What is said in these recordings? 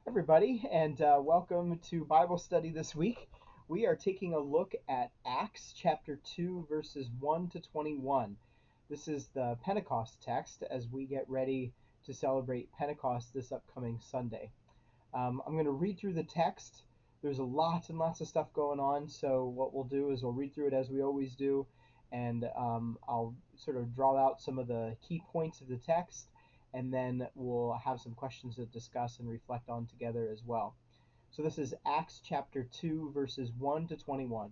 Everybody, and welcome to Bible study this week. We are taking a look at Acts chapter 2, verses 1 to 21. This is the Pentecost text as we get ready to celebrate Pentecost this upcoming Sunday. I'm going to read through the text. There's a lots and lots of stuff going on, so what we'll do is we'll read through it as we always do, and I'll sort of draw out some of the key points of the text, and then we'll have some questions to discuss and reflect on together as well. So this is Acts chapter 2, verses 1 to 21.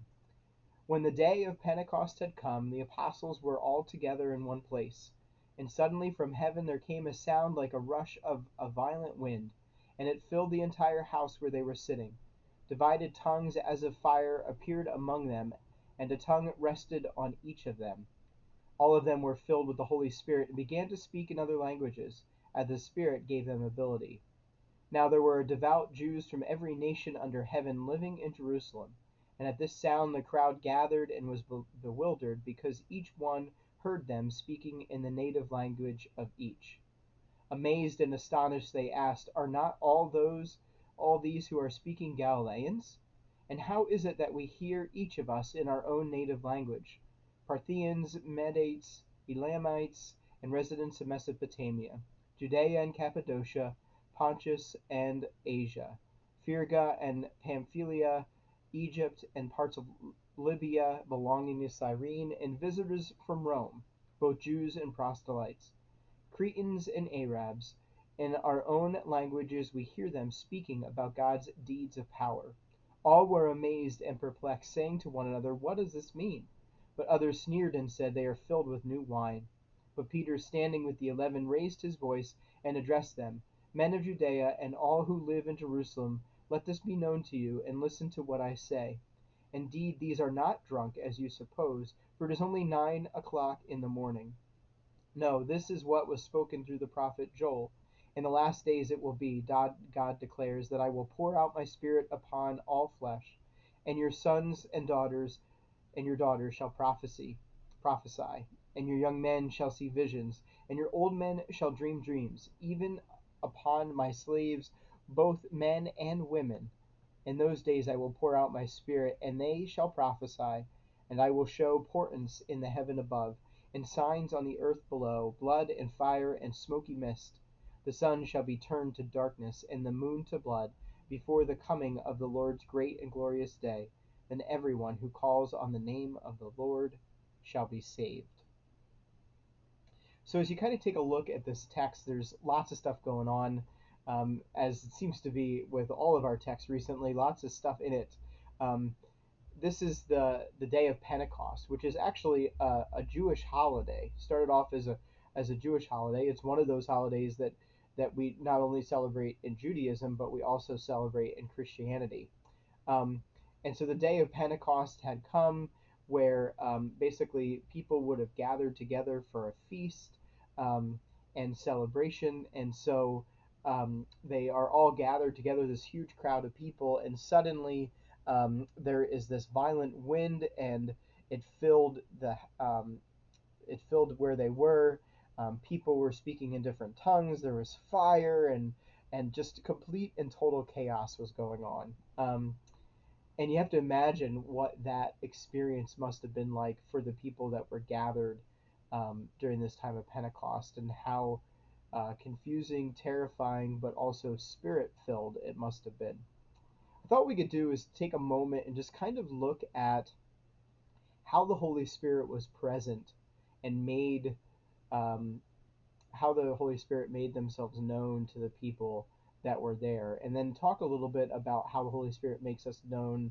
When the day of Pentecost had come, the apostles were all together in one place. And suddenly from heaven there came a sound like a rush of a violent wind, and it filled the entire house where they were sitting. Divided tongues as of fire appeared among them, and a tongue rested on each of them. All of them were filled with the Holy Spirit and began to speak in other languages, as the Spirit gave them ability. Now there were devout Jews from every nation under heaven living in Jerusalem. And at this sound the crowd gathered and was bewildered, because each one heard them speaking in the native language of each. Amazed and astonished they asked, "Are not all these who are speaking Galileans? And how is it that we hear each of us in our own native language? Parthians, Medes, Elamites, and residents of Mesopotamia, Judea and Cappadocia, Pontus and Asia, Phrygia and Pamphylia, Egypt and parts of Libya belonging to Cyrene, and visitors from Rome, both Jews and proselytes, Cretans and Arabs. In our own languages we hear them speaking about God's deeds of power." All were amazed and perplexed, saying to one another, "What does this mean?" But others sneered and said, "They are filled with new wine." But Peter, standing with the 11, raised his voice and addressed them, "Men of Judea, and all who live in Jerusalem, let this be known to you, and listen to what I say. Indeed, these are not drunk, as you suppose, for it is only 9 o'clock in the morning. No, this is what was spoken through the prophet Joel. In the last days it will be, God declares, that I will pour out my spirit upon all flesh, and your sons and your daughters shall prophesy, and your young men shall see visions, and your old men shall dream dreams, even upon my slaves, both men and women. In those days I will pour out my spirit, and they shall prophesy, and I will show portents in the heaven above, and signs on the earth below, blood and fire and smoky mist. The sun shall be turned to darkness, and the moon to blood, before the coming of the Lord's great and glorious day. Then everyone who calls on the name of the Lord shall be saved. So as you kind of take a look at this text, there's lots of stuff going on, as it seems to be with all of our texts recently, lots of stuff in it. Um, this is the day of Pentecost, which is actually a Jewish holiday. Started off as a Jewish holiday. It's one of those holidays that we not only celebrate in Judaism, but we also celebrate in Christianity. Um, and so the day of Pentecost had come, where basically people would have gathered together for a feast, um, and celebration. And so they are all gathered together, this huge crowd of people, and suddenly there is this violent wind, and it filled it filled where they were. People were speaking in different tongues. There was fire, and just complete and total chaos was going on. And you have to imagine what that experience must have been like for the people that were gathered during this time of Pentecost, and how confusing, terrifying, but also spirit filled it must have been. I thought we could do is take a moment and just kind of look at how the Holy Spirit was present and made um, how the Holy Spirit made themselves known to the people that were there, and then talk a little bit about how the Holy Spirit makes it known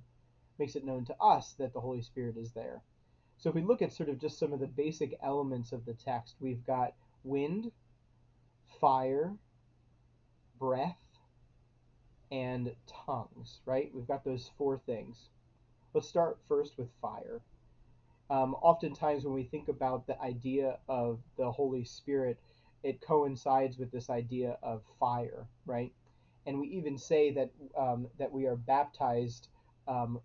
to us that the Holy Spirit is there. So if we look at sort of just some of the basic elements of the text, we've got wind, fire, breath, and tongues, right? We've got those four things. Let's start first with fire. Oftentimes, when we think about the idea of the Holy Spirit, it coincides with this idea of fire, right? And we even say that we are baptized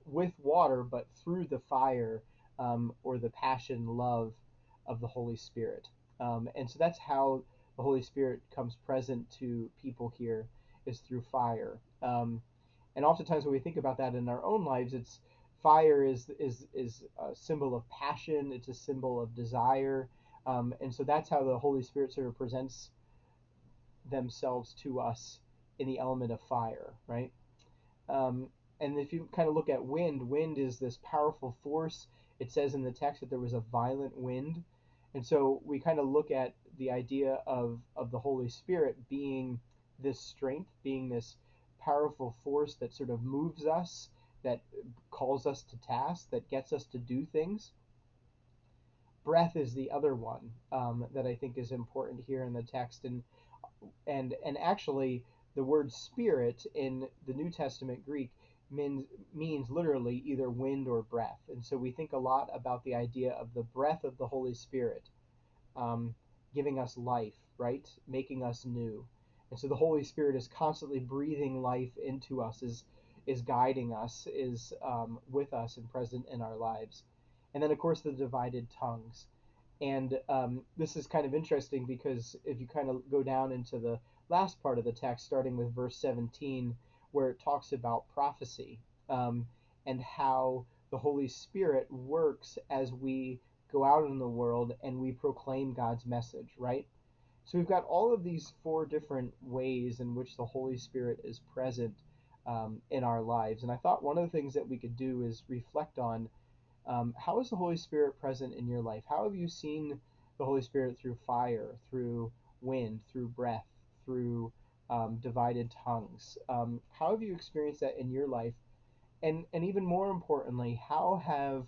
with water, but through the fire, or the passion love of the Holy Spirit. And so that's how the Holy Spirit comes present to people here, is through fire. And oftentimes when we think about that in our own lives, it's fire is a symbol of passion. It's a symbol of desire, and so that's how the Holy Spirit sort of presents themselves to us in the element of fire, right? Um, and if you kind of look at wind, wind is this powerful force. It says in the text that there was a violent wind. And so we kind of look at the idea of the Holy Spirit being this strength, being this powerful force that sort of moves us, that calls us to task, that gets us to do things. Breath is the other one that I think is important here in the text, and actually the word spirit in the New Testament Greek means literally either wind or breath. And so we think a lot about the idea of the breath of the Holy Spirit, um, giving us life, right? Making us new. And so the Holy Spirit is constantly breathing life into us, is guiding us, is with us and present in our lives. And then, of course, the divided tongues. And this is kind of interesting because if you kind of go down into the last part of the text, starting with verse 17, where it talks about prophecy, and how the Holy Spirit works as we go out in the world and we proclaim God's message, right? So we've got all of these four different ways in which the Holy Spirit is present in our lives. And I thought one of the things that we could do is reflect on, how is the Holy Spirit present in your life? How have you seen the Holy Spirit through fire, through wind, through breath, through divided tongues? How have you experienced that in your life? And even more importantly, how have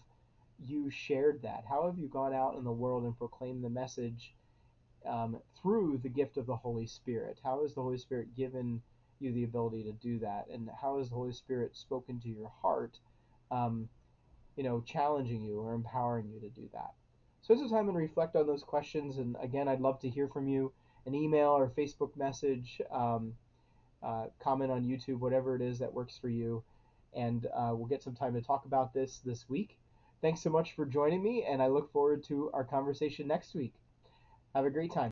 you shared that? How have you gone out in the world and proclaimed the message through the gift of the Holy Spirit? How has the Holy Spirit given you the ability to do that? And how has the Holy Spirit spoken to your heart, um, challenging you or empowering you to do that? So spend some time and reflect on those questions. And again, I'd love to hear from you. An email or Facebook message, comment on YouTube, whatever it is that works for you. And we'll get some time to talk about this week. Thanks so much for joining me, and I look forward to our conversation next week. Have a great time.